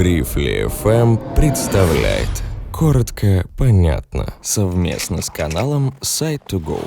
Грифли FM представляет коротко, понятно, совместно с каналом Side2Go.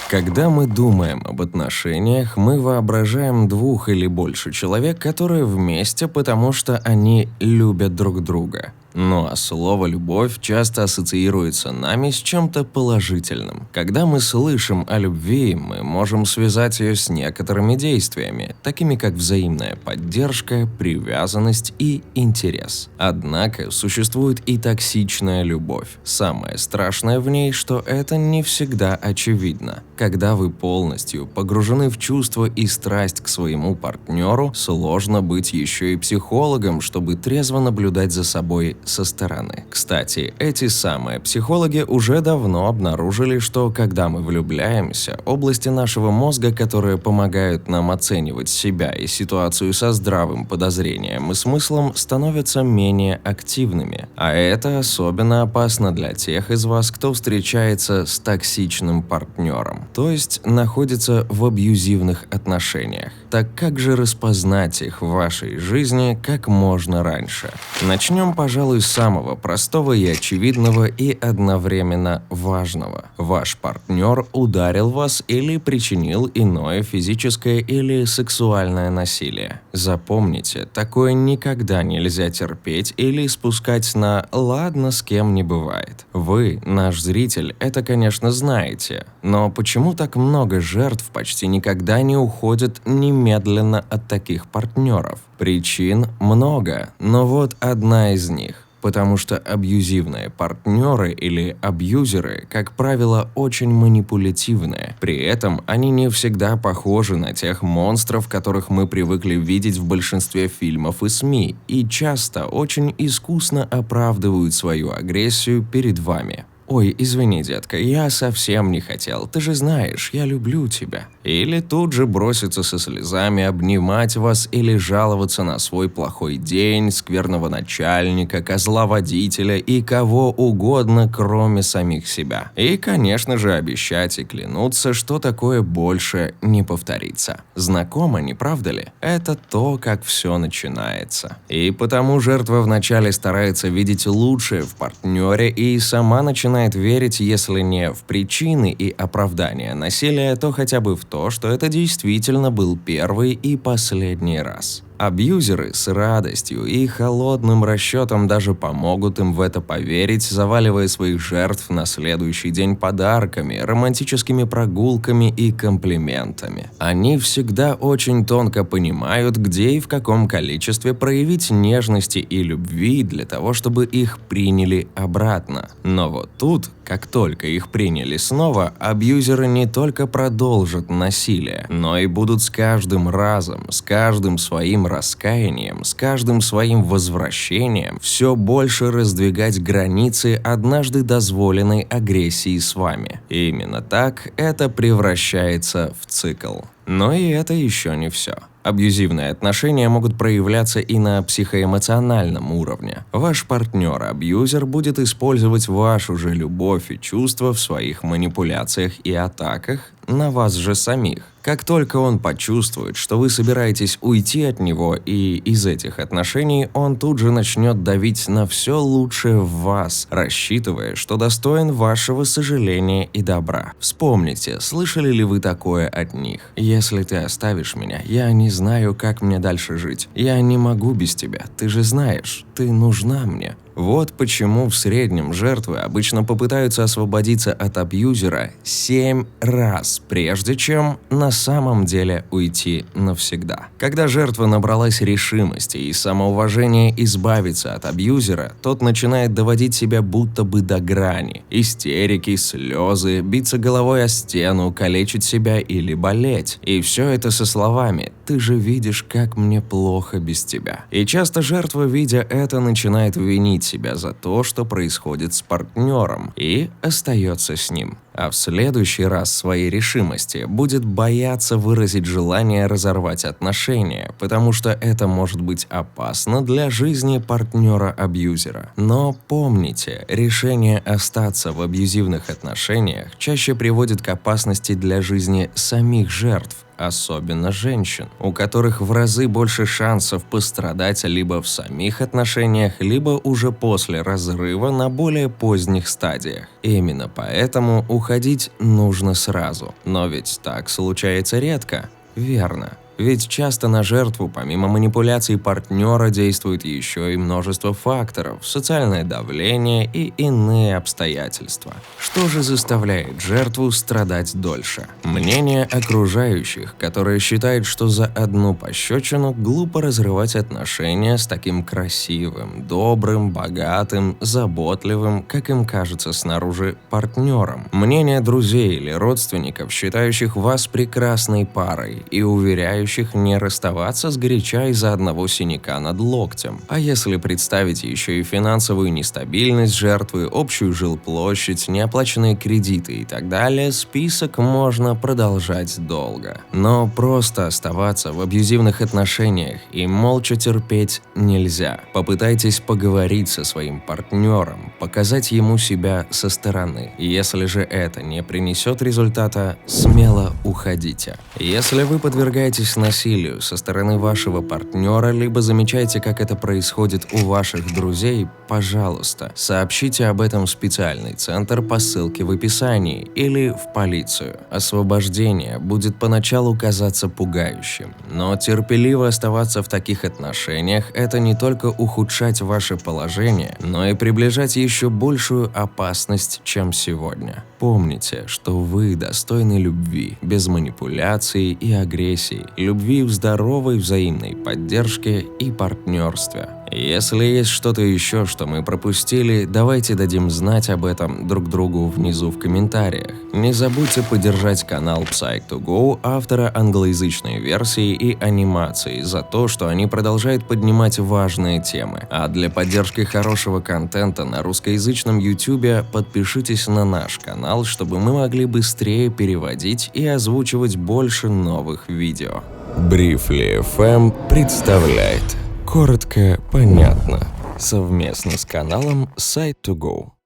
Когда мы думаем об отношениях, мы воображаем двух или больше человек, которые вместе, потому что они любят друг друга. Ну а слово «любовь» часто ассоциируется нами с чем-то положительным. Когда мы слышим о любви, мы можем связать ее с некоторыми действиями, такими как взаимная поддержка, привязанность и интерес. Однако существует и токсичная любовь. Самое страшное в ней, что это не всегда очевидно. Когда вы полностью погружены в чувства и страсть к своему партнеру, сложно быть еще и психологом, чтобы трезво наблюдать за собой со стороны. Кстати, эти самые психологи уже давно обнаружили, что когда мы влюбляемся, области нашего мозга, которые помогают нам оценивать себя и ситуацию со здравым подозрением и смыслом, становятся менее активными. А это особенно опасно для тех из вас, кто встречается с токсичным партнером, то есть находится в абьюзивных отношениях. Так как же распознать их в вашей жизни как можно раньше? Начнем, пожалуй, с самого простого и очевидного и одновременно важного. Ваш партнер ударил вас или причинил иное физическое или сексуальное насилие. Запомните, такое никогда нельзя терпеть или спускать на «ладно, с кем не бывает». Вы, наш зритель, это, конечно, знаете, но почему так много жертв почти никогда не уходят немедленно от таких партнеров? Причин много, но вот одна из них. Потому что абьюзивные партнеры или абьюзеры, как правило, очень манипулятивные. При этом они не всегда похожи на тех монстров, которых мы привыкли видеть в большинстве фильмов и СМИ, и часто очень искусно оправдывают свою агрессию перед вами. «Ой, извини, детка, я совсем не хотел, ты же знаешь, я люблю тебя». Или тут же броситься со слезами обнимать вас или жаловаться на свой плохой день, скверного начальника, козла водителя и кого угодно, кроме самих себя. И, конечно же, обещать и клянуться, что такое больше не повторится. Знакомо, не правда ли? Это то, как все начинается. И потому жертва вначале старается видеть лучшее в партнере и сама начинает верить, если не в причины и оправдания насилия, то хотя бы в то, что это действительно был первый и последний раз. Абьюзеры с радостью и холодным расчетом даже помогут им в это поверить, заваливая своих жертв на следующий день подарками, романтическими прогулками и комплиментами. Они всегда очень тонко понимают, где и в каком количестве проявить нежности и любви для того, чтобы их приняли обратно. Но вот тут, как только их приняли снова, абьюзеры не только продолжат насилие, но и будут с каждым разом, с каждым своим раскаянием, с каждым своим возвращением все больше раздвигать границы однажды дозволенной агрессии с вами. И именно так это превращается в цикл. Но и это еще не все. Абьюзивные отношения могут проявляться и на психоэмоциональном уровне. Ваш партнер-абьюзер будет использовать вашу же любовь и чувства в своих манипуляциях и атаках на вас же самих. Как только он почувствует, что вы собираетесь уйти от него и из этих отношений, он тут же начнет давить на все лучшее в вас, рассчитывая, что достоин вашего сожаления и добра. Вспомните, слышали ли вы такое от них? «Если ты оставишь меня, я не знаю, как мне дальше жить. Я не могу без тебя, ты же знаешь, ты нужна мне». Вот почему в среднем жертвы обычно попытаются освободиться от абьюзера 7 раз, прежде чем на самом деле уйти навсегда. Когда жертва набралась решимости и самоуважения избавиться от абьюзера, тот начинает доводить себя будто бы до грани. Истерики, слезы, биться головой о стену, калечить себя или болеть. И все это со словами «ты же видишь, как мне плохо без тебя». И часто жертва, видя это, начинает винить себя за то, что происходит с партнером, и остается с ним. А в следующий раз своей решимости будет бояться выразить желание разорвать отношения, потому что это может быть опасно для жизни партнера-абьюзера. Но помните, решение остаться в абьюзивных отношениях чаще приводит к опасности для жизни самих жертв. особенно женщин, у которых в разы больше шансов пострадать либо в самих отношениях, либо уже после разрыва на более поздних стадиях. Именно поэтому уходить нужно сразу. Но ведь так случается редко. Верно. Ведь часто на жертву, помимо манипуляций партнера, действует еще и множество факторов, социальное давление и иные обстоятельства. Что же заставляет жертву страдать дольше? Мнение окружающих, которые считают, что за одну пощечину глупо разрывать отношения с таким красивым, добрым, богатым, заботливым, как им кажется снаружи, партнером. Мнение друзей или родственников, считающих вас прекрасной парой и уверяющих не расставаться сгоряча из-за одного синяка над локтем. А если представить еще и финансовую нестабильность жертвы, общую жилплощадь, неоплаченные кредиты и так далее, список можно продолжать долго. Но просто оставаться в абьюзивных отношениях и молча терпеть нельзя. Попытайтесь поговорить со своим партнером, показать ему себя со стороны. Если же это не принесет результата, смело уходите. Если вы подвергаетесь насилию со стороны вашего партнера, либо замечаете, как это происходит у ваших друзей, пожалуйста, сообщите об этом в специальный центр по ссылке в описании или в полицию. Освобождение будет поначалу казаться пугающим, но терпеливо оставаться в таких отношениях – это не только ухудшать ваше положение, но и приближать еще большую опасность, чем сегодня. Помните, что вы достойны любви, без манипуляций и агрессии, любви в здоровой взаимной поддержке и партнерстве. Если есть что-то еще, что мы пропустили, давайте дадим знать об этом друг другу внизу в комментариях. Не забудьте поддержать канал Psych2Go, автора англоязычной версии и анимации, за то, что они продолжают поднимать важные темы. А для поддержки хорошего контента на русскоязычном YouTube подпишитесь на наш канал, чтобы мы могли быстрее переводить и озвучивать больше новых видео. Briefly FM представляет. Коротко, понятно. Совместно с каналом Site2Go.